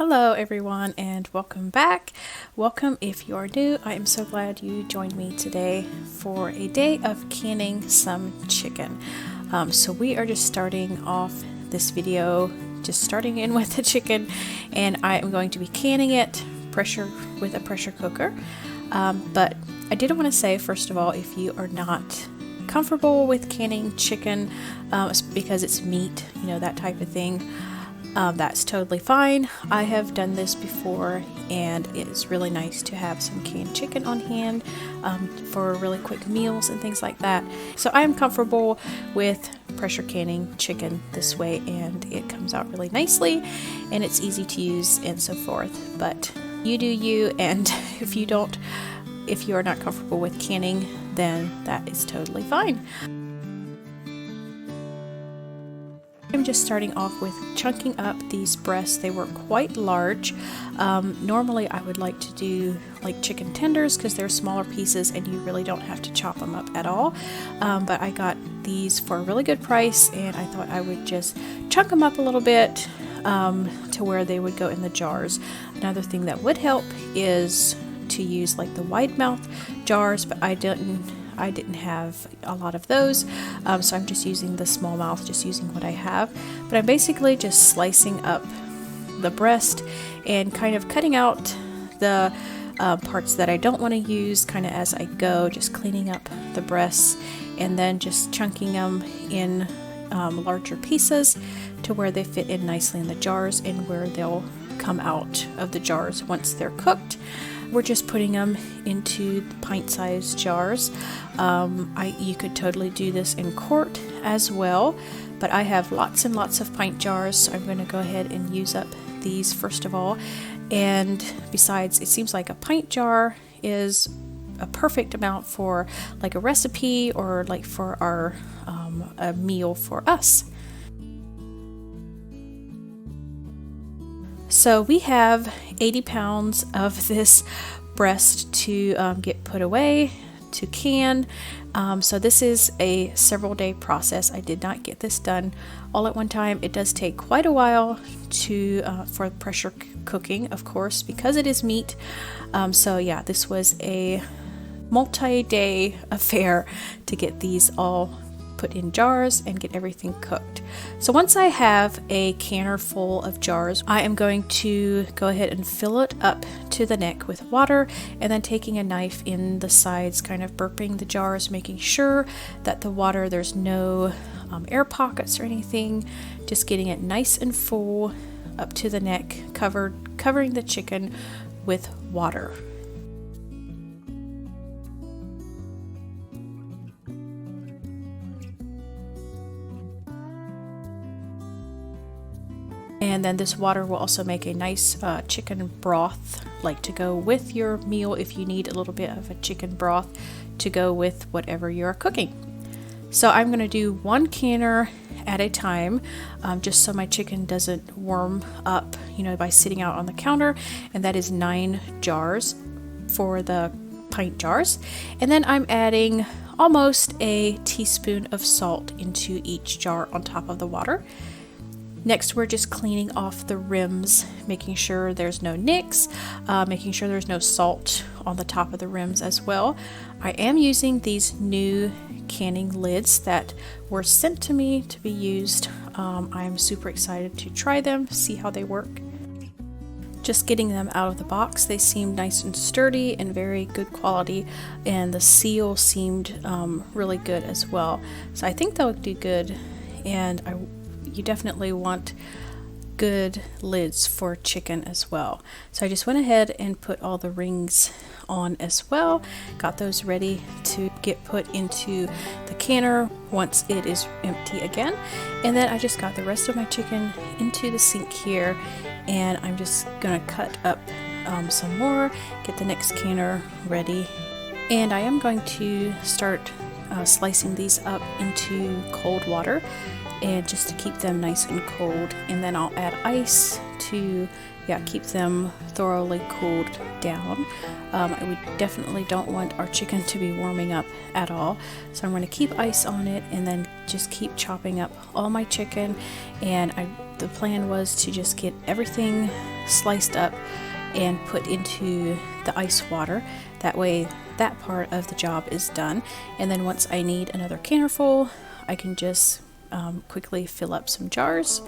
Hello everyone and welcome back. Welcome if you are new. I am so glad you joined me today for a day of canning some chicken. So we are just starting off this video, just starting in with the chicken, and I am going to be canning it with a pressure cooker. But I did want to say, first of all, if you are not comfortable with canning chicken because it's meat, that type of thing, that's totally fine. I have done this before and it is really nice to have some canned chicken on hand for really quick meals and things like that. So I am comfortable with pressure canning chicken this way, and it comes out really nicely and it's easy to use and so forth. But you do you, and if you are not comfortable with canning, then that is totally fine. I'm just starting off with chunking up these breasts. They were quite large. Normally I would like to do like chicken tenders because they're smaller pieces and you really don't have to chop them up at all. But I got these for a really good price, and I thought I would just chunk them up a little bit to where they would go in the jars. Another thing that would help is to use like the wide mouth jars, but I didn't have a lot of those, so I'm just using the small mouth, just using what I have. But I'm basically just slicing up the breast and kind of cutting out the parts that I don't want to use kind of as I go, just cleaning up the breasts and then just chunking them in larger pieces to where they fit in nicely in the jars and where they'll come out of the jars once they're cooked. We're just putting them into pint-sized jars. You could totally do this in quart as well, but I have lots and lots of pint jars, so I'm going to go ahead and use up these first of all. And besides, it seems like a pint jar is a perfect amount for like a recipe or like for our a meal for us. So we have 80 pounds of this breast to get put away, to can. So this is a several day process. I did not get this done all at one time. It does take quite a while for pressure cooking, of course, because it is meat. So yeah, this was a multi-day affair to get these all put in jars and get everything cooked. So once I have a canner full of jars, I am going to go ahead and fill it up to the neck with water, and then taking a knife in the sides, kind of burping the jars, making sure that the water, there's no air pockets or anything, just getting it nice and full up to the neck, covering the chicken with water. And then this water will also make a nice chicken broth, like to go with your meal if you need a little bit of a chicken broth to go with whatever you're cooking. So I'm going to do one canner at a time, just so my chicken doesn't warm up, by sitting out on the counter. And that is 9 jars for the pint jars. And then I'm adding almost a teaspoon of salt into each jar on top of the water. Next, we're just cleaning off the rims, making sure there's no nicks, making sure there's no salt on the top of the rims as well. I am using these new canning lids that were sent to me to be used. I'm super excited to try them, see how they work. Just getting them out of the box, they seemed nice and sturdy and very good quality, and the seal seemed really good as well. So I think they'll do good, and you definitely want good lids for chicken as well. So I just went ahead and put all the rings on as well. Got those ready to get put into the canner once it is empty again. And then I just got the rest of my chicken into the sink here, and I'm just gonna cut up some more, get the next canner ready. And I am going to start slicing these up into cold water, and just to keep them nice and cold, and then I'll add ice to keep them thoroughly cooled down. We definitely don't want our chicken to be warming up at all, so I'm going to keep ice on it and then just keep chopping up all my chicken. And the plan was to just get everything sliced up and put into the ice water. That way that part of the job is done, and then once I need another canner full, I can just quickly fill up some jars.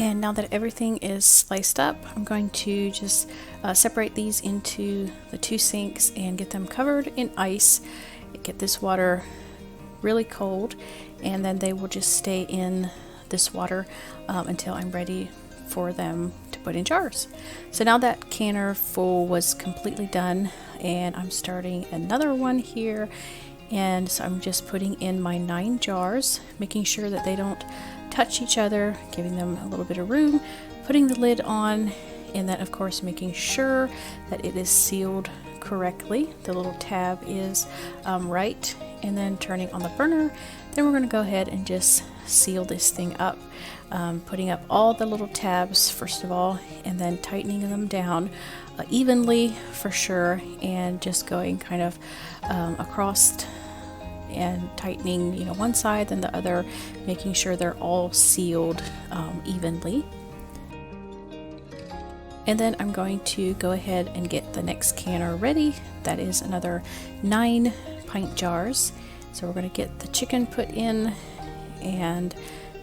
And now that everything is sliced up, I'm going to just separate these into the 2 sinks and get them covered in ice. Get this water really cold, and then they will just stay in this water until I'm ready for them to put in jars. So now that canner full was completely done, and I'm starting another one here. And so I'm just putting in my 9 jars, making sure that they don't touch each other, giving them a little bit of room, putting the lid on, and then of course making sure that it is sealed correctly. The little tab is right, and then turning on the burner. Then we're going to go ahead and just seal this thing up, putting up all the little tabs first of all, and then tightening them down evenly for sure, and just going kind of across and tightening, you know, one side then the other, making sure they're all sealed evenly. And then I'm going to go ahead and get the next canner ready. That is another 9 pint jars. So we're going to get the chicken put in and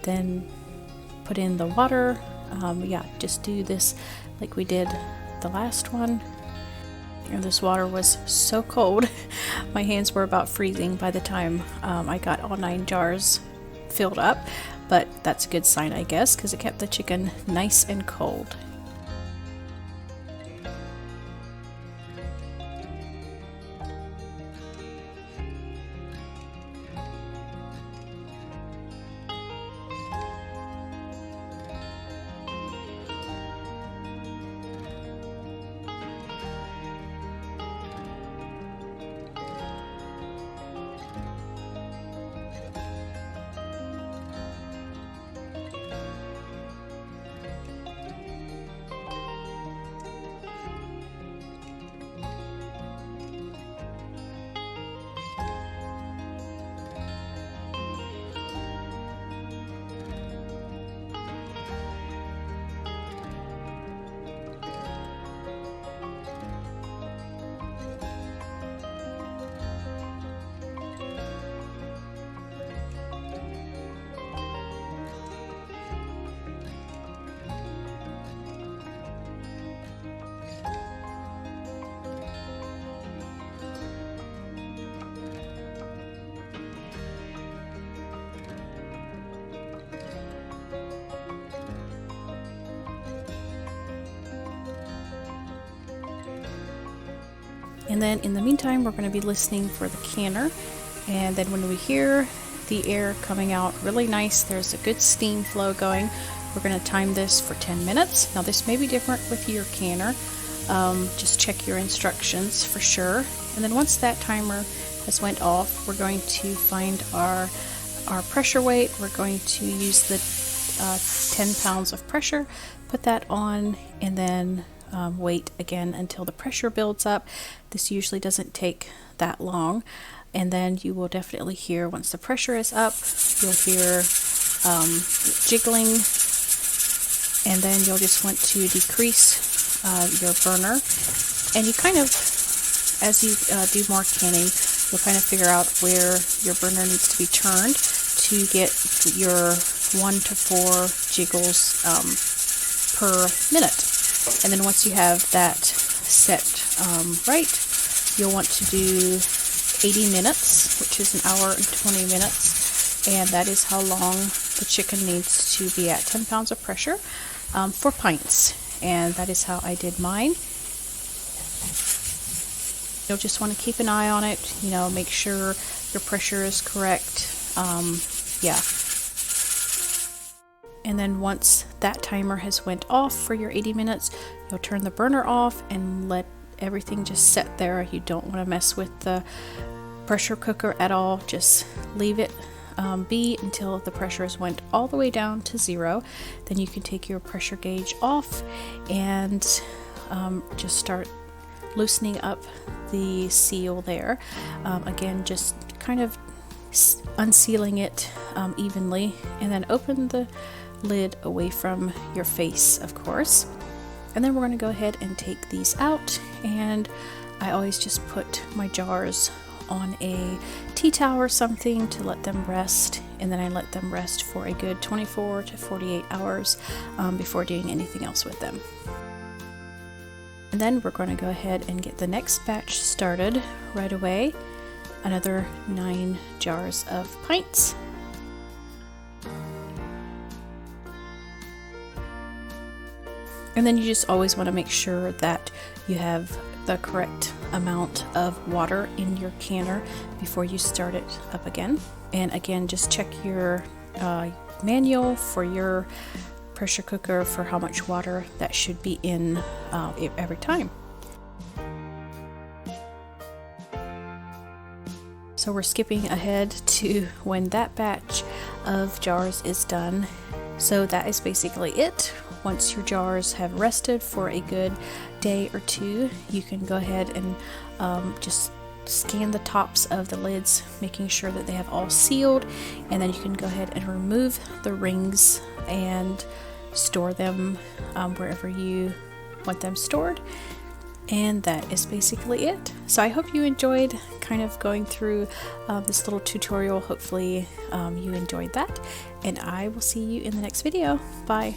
then put in the water. Yeah, just do this like we did the last one. And this water was so cold, my hands were about freezing by the time I got all 9 jars filled up, but that's a good sign, I guess, because it kept the chicken nice and cold. And then in the meantime, we're going to be listening for the canner. And then when we hear the air coming out really nice, there's a good steam flow going, we're going to time this for 10 minutes. Now this may be different with your canner. Just check your instructions for sure. And then once that timer has went off, we're going to find our pressure weight. We're going to use the 10 pounds of pressure, put that on, and then wait again until the pressure builds up. This usually doesn't take that long, and then you will definitely hear once the pressure is up, you'll hear jiggling, and then you'll just want to decrease your burner. And you kind of, as you do more canning, you'll kind of figure out where your burner needs to be turned to get your 1 to 4 jiggles per minute. And then once you have that set right, you'll want to do 80 minutes, which is 1 hour and 20 minutes, and that is how long the chicken needs to be at 10 pounds of pressure for pints, and that is how I did mine. You'll just want to keep an eye on it, you know, make sure your pressure is correct. Yeah. And then once that timer has went off for your 80 minutes, you'll turn the burner off and let everything just set there. You don't want to mess with the pressure cooker at all. Just leave it be until the pressure has went all the way down to 0. Then you can take your pressure gauge off and just start loosening up the seal there. Again, just kind of unsealing it evenly, and then open the lid away from your face, of course. And then we're going to go ahead and take these out, and I always just put my jars on a tea towel or something to let them rest, and then I let them rest for a good 24 to 48 hours before doing anything else with them. And then we're going to go ahead and get the next batch started right away. Another 9 jars of pints. And then you just always want to make sure that you have the correct amount of water in your canner before you start it up again. And again, just check your manual for your pressure cooker for how much water that should be in every time. So we're skipping ahead to when that batch of jars is done. So that is basically it. Once your jars have rested for a good day or 2, you can go ahead and just scan the tops of the lids, making sure that they have all sealed, and then you can go ahead and remove the rings and store them wherever you want them stored. And that is basically it. So I hope you enjoyed kind of going through this little tutorial. Hopefully you enjoyed that, and I will see you in the next video. Bye.